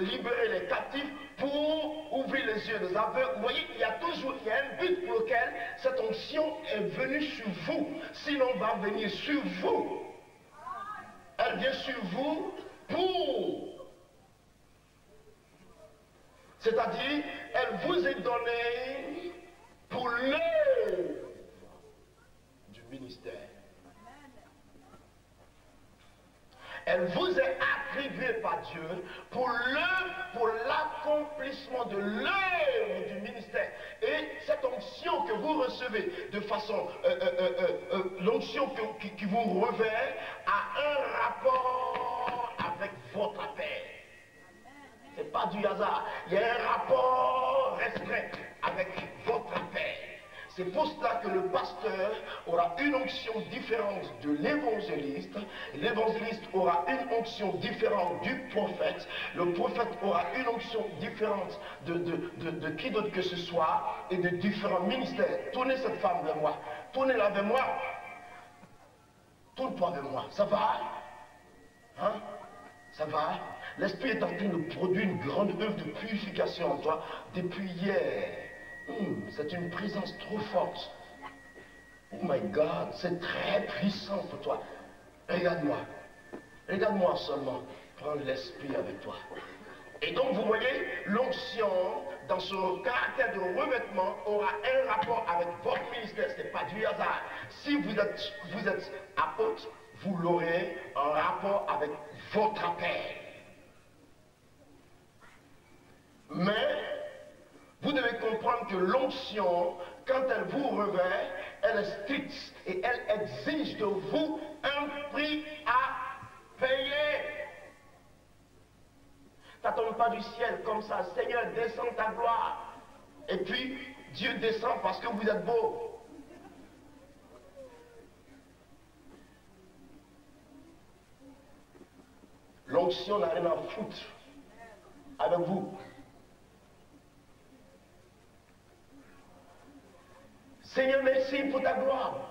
libérer les captifs, pour ouvrir les yeux des aveugles. Vous voyez, il y a un but pour lequel cette onction est venue sur vous. Sinon, elle va venir sur vous. Elle vient sur vous pour. C'est-à-dire, elle vous est donnée pour l'œuvre du ministère. Elle vous est attribuée par Dieu pour l'accomplissement de l'œuvre du ministère. Et cette onction que vous recevez de façon, l'onction qui vous revêt a un rapport avec votre appel. Ce n'est pas du hasard. Il y a un rapport restreint avec votre appel. C'est pour cela que le pasteur aura une onction différente de l'évangéliste. L'évangéliste aura une onction différente du prophète. Le prophète aura une onction différente de qui d'autre que ce soit et de différents ministères. Tournez cette femme vers moi. Tournez-la vers moi. Tourne-toi vers moi. Ça va? Hein? Ça va? L'Esprit est en train de produire une grande œuvre de purification en toi depuis hier. C'est une présence trop forte. Oh my God, c'est très puissant pour toi. Regarde-moi. Regarde-moi seulement. Prends l'Esprit avec toi. Et donc vous voyez, l'onction, dans son caractère de revêtement, aura un rapport avec votre ministère. Ce n'est pas du hasard. Si vous êtes apôtre, vous l'aurez en rapport avec votre appel. Mais vous devez comprendre que l'onction, quand elle vous revêt, elle est stricte et elle exige de vous un prix à payer. T'attends pas du ciel comme ça, Seigneur, descends ta gloire. Et puis, Dieu descend parce que vous êtes beau. L'onction n'a rien à foutre avec vous. Seigneur, merci pour ta gloire.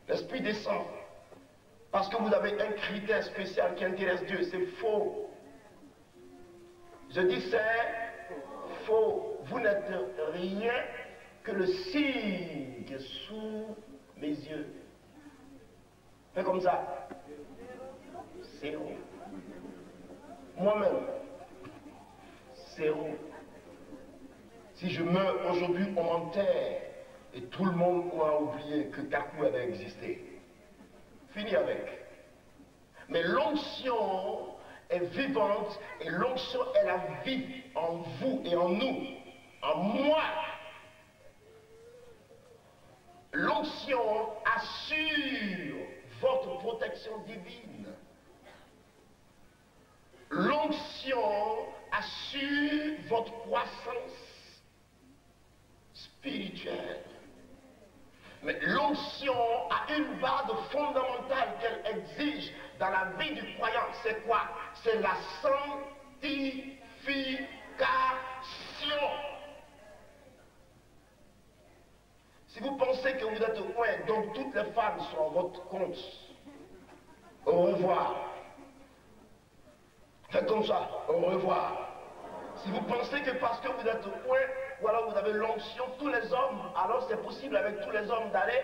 L'Esprit descend. Parce que vous avez un critère spécial qui intéresse Dieu. C'est faux. Je dis c'est faux. Vous n'êtes rien que le signe sous mes yeux. Fais comme ça. Zéro. Moi-même. Zéro. Si je meurs aujourd'hui, on m'enterre et tout le monde aura oublié que Kakou avait existé. Fini avec. Mais l'onction est vivante et l'onction est la vie en vous et en nous, en moi. L'onction assure votre protection divine. L'onction assure votre croissance spirituelle. Mais l'onction a une base fondamentale qu'elle exige dans la vie du croyant. C'est quoi? C'est la sanctification. Si vous pensez que vous êtes loin, donc toutes les femmes sont à votre compte. Au revoir. Faites comme ça, au revoir. Si vous pensez que parce que vous êtes loin, ou alors vous avez l'onction, tous les hommes, alors c'est possible avec tous les hommes d'aller.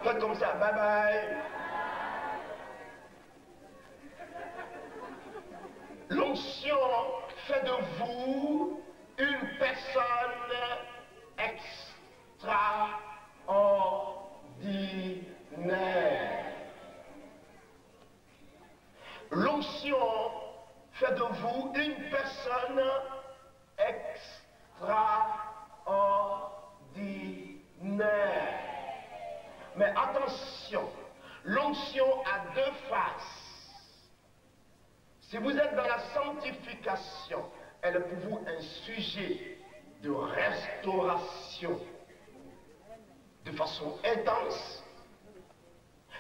Faites comme ça, bye bye. L'onction fait de vous une personne extraordinaire. L'onction fait de vous une personne extraordinaire. Mais attention, l'onction a deux faces. Si vous êtes dans la sanctification, elle est pour vous un sujet de restauration de façon intense.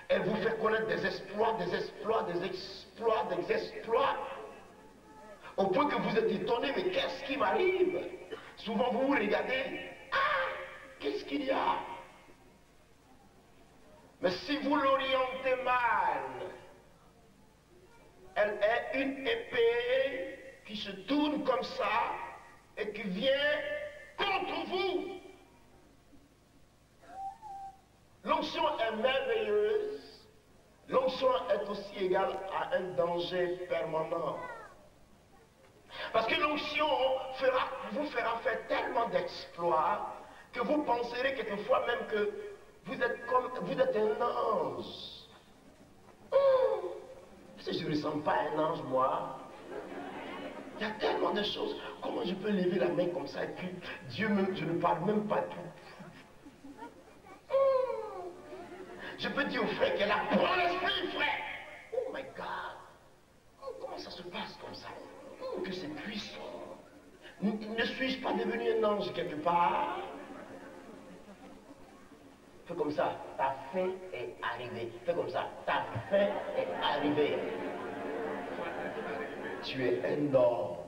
Elle vous fait connaître des exploits, des exploits, des exploits, des exploits. Au point que vous êtes étonné, mais qu'est-ce qui m'arrive? Souvent vous vous regardez, ah, qu'est-ce qu'il y a? Mais si vous l'orientez mal, une épée qui se tourne comme ça et qui vient contre vous. L'onction est merveilleuse. L'onction est aussi égale à un danger permanent. Parce que l'onction vous fera faire tellement d'exploits que vous penserez quelquefois même que vous êtes un ange. Si je ne ressemble pas à un ange, moi, il y a tellement de choses. Comment je peux lever la main comme ça et puis Dieu même, je ne parle même pas tout. Je peux dire au frère qu'elle a prend l'esprit, frère. Oh my God. Comment ça se passe comme ça? Que c'est puissant. Ne suis-je pas devenu un ange quelque part? Fais comme ça, ta fin est arrivée. Fais comme ça, ta fin est arrivée. Tu es un homme.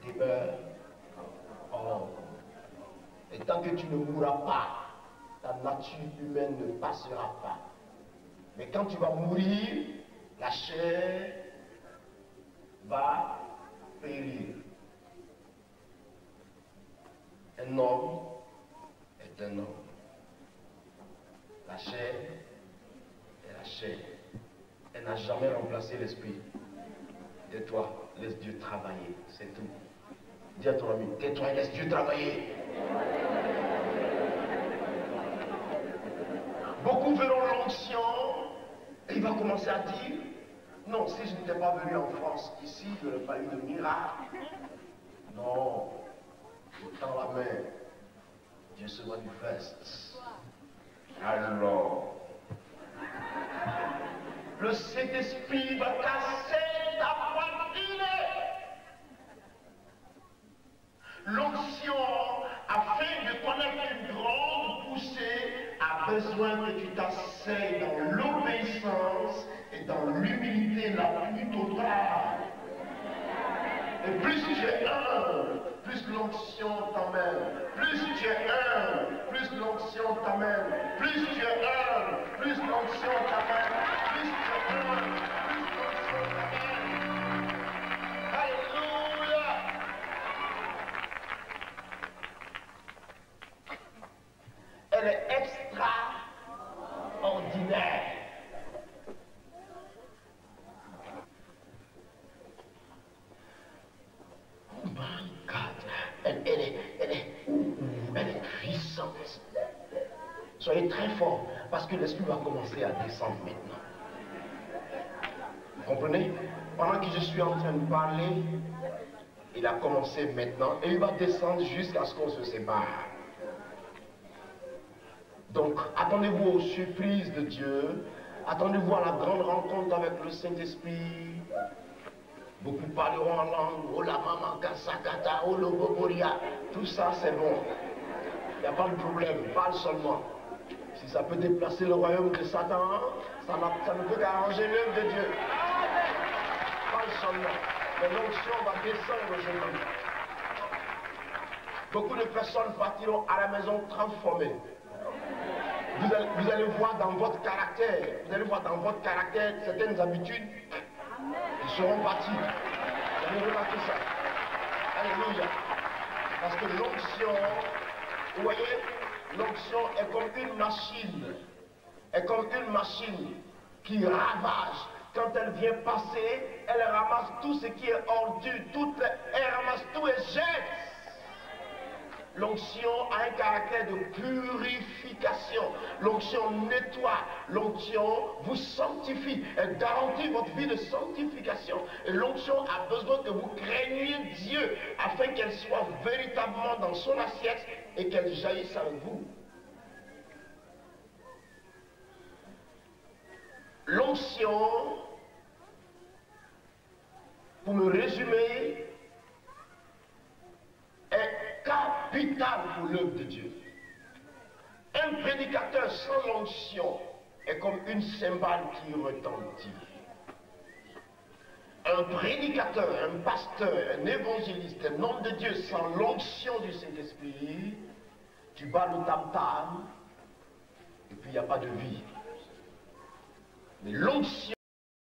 Demeure homme. Et tant que tu ne mourras pas, ta nature humaine ne passera pas. Mais quand tu vas mourir, la chair va périr. Un homme est un homme. La chair est la chair. Elle n'a jamais remplacé l'esprit. Tais-toi, laisse Dieu travailler, c'est tout. Dis à ton ami, tais-toi et laisse Dieu travailler. Beaucoup verront l'onction et il va commencer à dire, non, si je n'étais pas venu en France, ici, je n'aurais pas eu de miracle. Non, je tends la main. Dieu se manifeste. Alors, le Saint-Esprit va casser ta poitrine. L'onction, afin de connaître une grande poussée, a besoin que tu t'asseyes dans l'obéissance et dans l'humilité la plus totale. Et plus tu es humble, plus l'onction t'amène. Plus tu es humble, plus l'onction t'amène. Plus tu es humble, plus l'onction t'amène. Plus tu es humble, plus l'onction t'amène. Alléluia. Elle est extraordinaire. Oh my God, elle est puissante. Soyez très forts, parce que l'esprit va commencer à descendre maintenant. Vous comprenez? Pendant que je suis en train de parler, il a commencé maintenant et il va descendre jusqu'à ce qu'on se sépare. Donc, attendez-vous aux surprises de Dieu. Attendez-vous à la grande rencontre avec le Saint-Esprit. Beaucoup parleront en langue. Oh la maman, kasakata, oh le boboria. Tout ça, c'est bon. Il n'y a pas de problème. Parle seulement. Si ça peut déplacer le royaume de Satan, ça ne peut qu'arranger l'œuvre de Dieu. Parle seulement. Mais l'onction va descendre aujourd'hui. Beaucoup de personnes partiront à la maison transformées. Vous allez voir dans votre caractère, certaines habitudes, ils seront partis. Vous allez remarquer ça. Alléluia. Parce que l'onction, vous voyez, l'onction est comme une machine qui ravage. Quand elle vient passer, elle ramasse tout ce qui est ordure, elle ramasse tout et jette. L'onction a un caractère de purification. L'onction nettoie. L'onction vous sanctifie. Elle garantit votre vie de sanctification. Et l'onction a besoin que vous craigniez Dieu afin qu'elle soit véritablement dans son assiette et qu'elle jaillisse avec vous. L'onction, pour me résumer, est capital pour l'œuvre de Dieu. Un prédicateur sans l'onction est comme une cymbale qui retentit. Un prédicateur, un pasteur, un évangéliste, un homme de Dieu sans l'onction du Saint-Esprit, tu bats le tam-tam et puis il n'y a pas de vie. Mais l'onction